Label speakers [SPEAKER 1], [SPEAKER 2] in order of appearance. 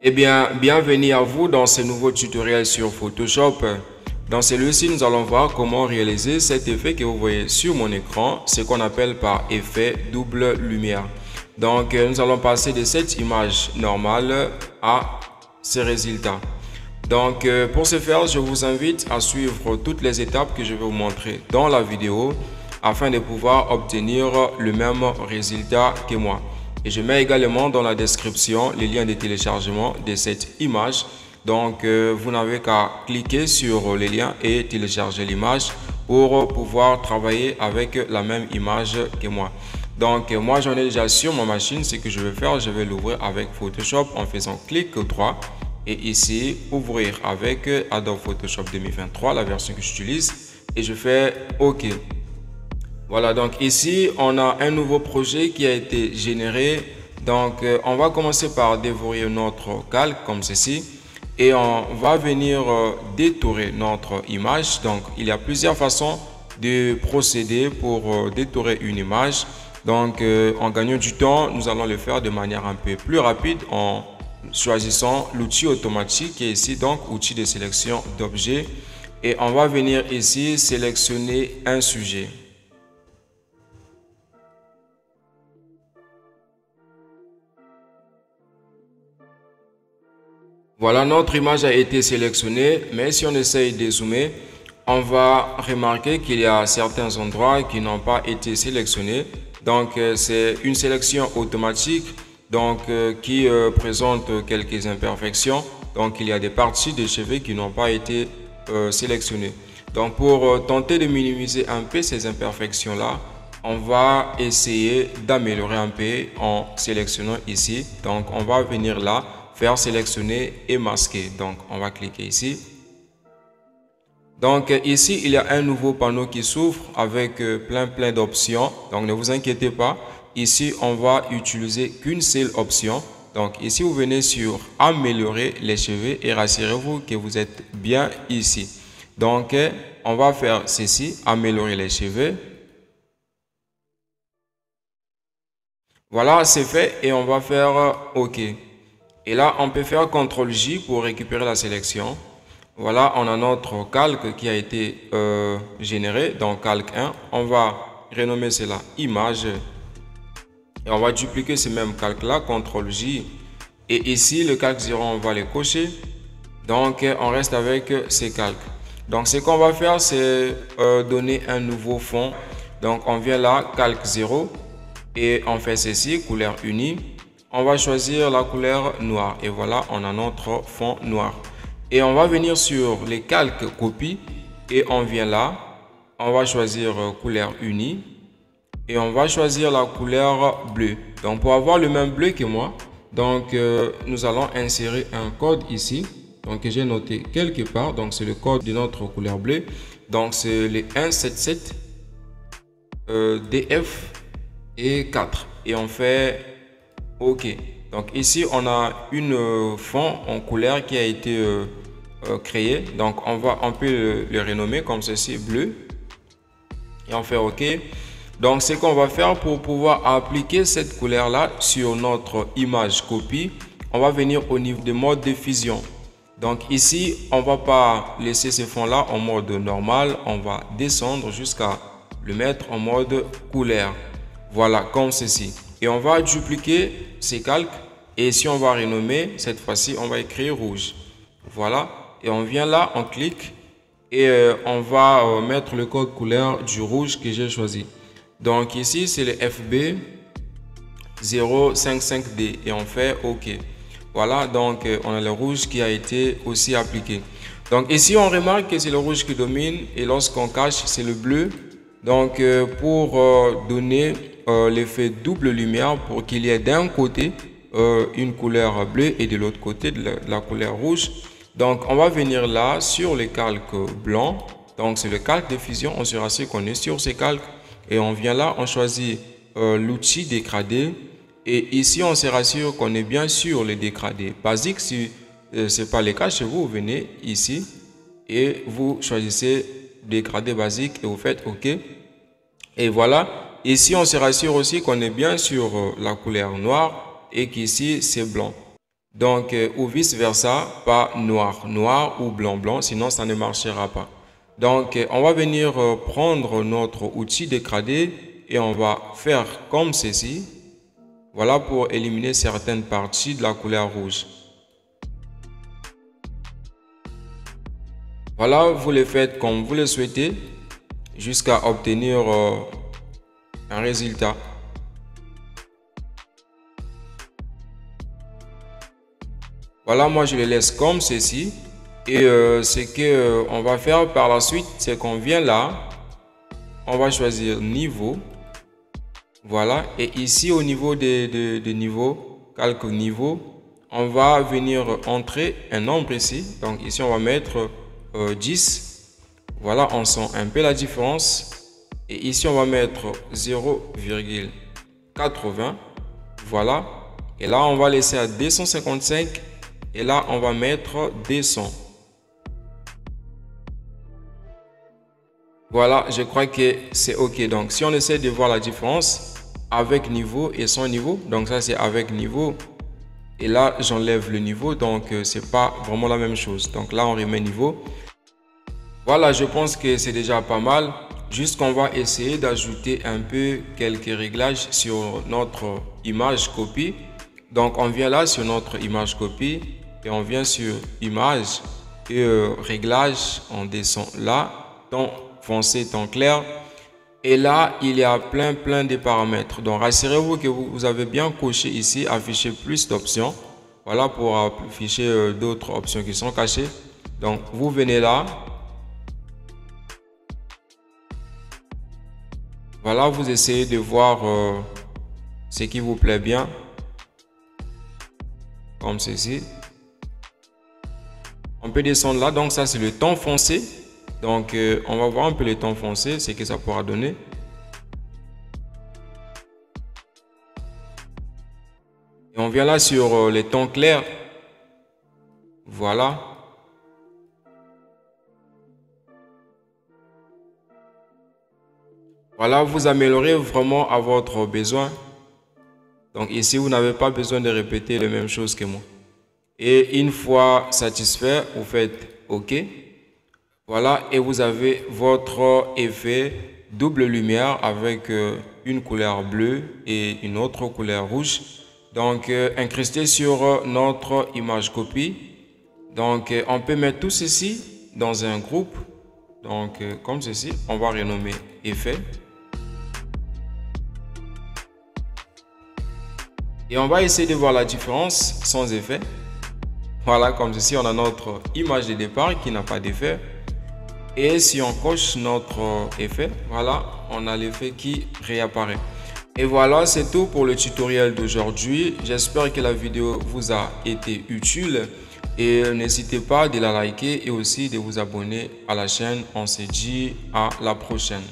[SPEAKER 1] Eh bien, bienvenue à vous dans ce nouveau tutoriel sur Photoshop. Dans celui-ci, nous allons voir comment réaliser cet effet que vous voyez sur mon écran, ce qu'on appelle par effet double lumière. Donc, nous allons passer de cette image normale à ce résultat. Donc, pour ce faire, je vous invite à suivre toutes les étapes que je vais vous montrer dans la vidéo afin de pouvoir obtenir le même résultat que moi. Et je mets également dans la description les liens de téléchargement de cette image. Donc, vous n'avez qu'à cliquer sur les liens et télécharger l'image pour pouvoir travailler avec la même image que moi. Donc, moi, j'en ai déjà sur ma machine. Ce que je vais faire, je vais l'ouvrir avec Photoshop en faisant clic droit. Et ici, ouvrir avec Adobe Photoshop 2023, la version que j'utilise. Et je fais OK. Voilà, donc ici, on a un nouveau projet qui a été généré. Donc, on va commencer par déverrouiller notre calque comme ceci. Et on va venir détourer notre image. Donc, il y a plusieurs façons de procéder pour détourer une image. Donc, en gagnant du temps, nous allons le faire de manière un peu plus rapide en choisissant l'outil automatique qui est ici, donc outil de sélection d'objets. Et on va venir ici sélectionner un sujet. Voilà, notre image a été sélectionnée, mais si on essaye de zoomer, on va remarquer qu'il y a certains endroits qui n'ont pas été sélectionnés. Donc, c'est une sélection automatique qui présente quelques imperfections. Donc, il y a des parties des cheveux qui n'ont pas été sélectionnées. Donc, pour tenter de minimiser un peu ces imperfections-là, on va essayer d'améliorer un peu en sélectionnant ici. Donc, on va venir là, faire sélectionner et masquer. Donc, on va cliquer ici. Donc, ici, il y a un nouveau panneau qui s'ouvre avec plein d'options. Donc, ne vous inquiétez pas. Ici, on va utiliser qu'une seule option. Donc, ici, vous venez sur améliorer les cheveux et rassurez-vous que vous êtes bien ici. Donc, on va faire ceci, améliorer les cheveux. Voilà, c'est fait et on va faire OK. Et là, on peut faire CTRL-J pour récupérer la sélection. Voilà, on a notre calque qui a été généré. Donc, calque 1. On va renommer cela image. Et on va dupliquer ce même calque-là, CTRL-J. Et ici, le calque 0, on va le cocher. Donc, on reste avec ces calques. Donc, ce qu'on va faire, c'est donner un nouveau fond. Donc, on vient là, calque 0. Et on fait ceci, couleur unie. On va choisir la couleur noire. Et voilà, on a notre fond noir. Et on va venir sur les calques copie. Et on vient là. On va choisir couleur unie. Et on va choisir la couleur bleue. Donc, pour avoir le même bleu que moi, donc nous allons insérer un code ici. Donc, que j'ai noté quelque part. Donc, c'est le code de notre couleur bleue. Donc, c'est les 177 DF et 4. Et on fait OK. Donc, ici, on a une fond en couleur qui a été créée. Donc, on peut le renommer comme ceci, bleu. Et on fait OK. Donc, ce qu'on va faire pour pouvoir appliquer cette couleur-là sur notre image copie, on va venir au niveau de mode de fusion. Donc, ici, on ne va pas laisser ce fond-là en mode normal. On va descendre jusqu'à le mettre en mode couleur. Voilà, comme ceci. Et on va dupliquer ces calques. Et si on va renommer, cette fois-ci, on va écrire rouge. Voilà. Et on vient là, on clique. Et on va mettre le code couleur du rouge que j'ai choisi. Donc ici, c'est le FB 055D et on fait OK. Voilà, donc on a le rouge qui a été aussi appliqué. Donc ici, on remarque que c'est le rouge qui domine et lorsqu'on cache, c'est le bleu. Donc pour donner l'effet double lumière, pour qu'il y ait d'un côté une couleur bleue et de l'autre côté de la couleur rouge. Donc on va venir là sur les calques blancs. Donc c'est le calque de fusion, on se rassure qu'on est sur ces calques. Et on vient là, on choisit l'outil dégradé. Et ici, on se rassure qu'on est bien sur le dégradé basique. Si ce n'est pas le cas chez vous, vous venez ici et vous choisissez dégradé basique et vous faites OK. Et voilà. Ici, on se rassure aussi qu'on est bien sur la couleur noire et qu'ici, c'est blanc. Donc, ou vice versa, pas noir, noir ou blanc, blanc, sinon ça ne marchera pas. Donc, on va venir prendre notre outil dégradé et on va faire comme ceci. Voilà pour éliminer certaines parties de la couleur rouge. Voilà, vous le faites comme vous le souhaitez jusqu'à obtenir un résultat. Voilà, moi je le laisse comme ceci. Et ce que on va faire par la suite, c'est qu'on vient là, on va choisir niveau. Voilà, et ici au niveau des niveaux, calque niveau, on va venir entrer un nombre ici. Donc ici on va mettre 10. Voilà, on sent un peu la différence. Et ici on va mettre 0,80. Voilà, et là on va laisser à 255. Et là on va mettre 200. Voilà, je crois que c'est OK. Donc, si on essaie de voir la différence avec niveau et sans niveau, donc ça c'est avec niveau. Et là, j'enlève le niveau, donc c'est pas vraiment la même chose. Donc là, on remet niveau. Voilà, je pense que c'est déjà pas mal. Juste qu'on va essayer d'ajouter un peu quelques réglages sur notre image copie. Donc, on vient là sur notre image copie et on vient sur image et réglage. On descend là, dans foncé, temps clair, et là il y a plein de paramètres. Donc rassurez-vous que vous avez bien coché ici afficher plus d'options. Voilà pour afficher d'autres options qui sont cachées. Donc vous venez là, voilà, vous essayez de voir ce qui vous plaît bien, comme ceci. On peut descendre là, donc ça c'est le temps foncé. Donc, on va voir un peu le temps foncé, ce que ça pourra donner. Et on vient là sur les tons clairs. Voilà. Voilà, vous améliorez vraiment à votre besoin. Donc ici, vous n'avez pas besoin de répéter les mêmes choses que moi. Et une fois satisfait, vous faites OK. Voilà, et vous avez votre effet double lumière avec une couleur bleue et une autre couleur rouge. Donc, incrusté sur notre image copie. Donc, on peut mettre tout ceci dans un groupe. Donc, comme ceci, on va renommer effet. Et on va essayer de voir la différence sans effet. Voilà, comme ceci, on a notre image de départ qui n'a pas d'effet. Et si on coche notre effet, voilà, on a l'effet qui réapparaît. Et voilà, c'est tout pour le tutoriel d'aujourd'hui. J'espère que la vidéo vous a été utile. Et n'hésitez pas de la liker et aussi de vous abonner à la chaîne. On se dit à la prochaine.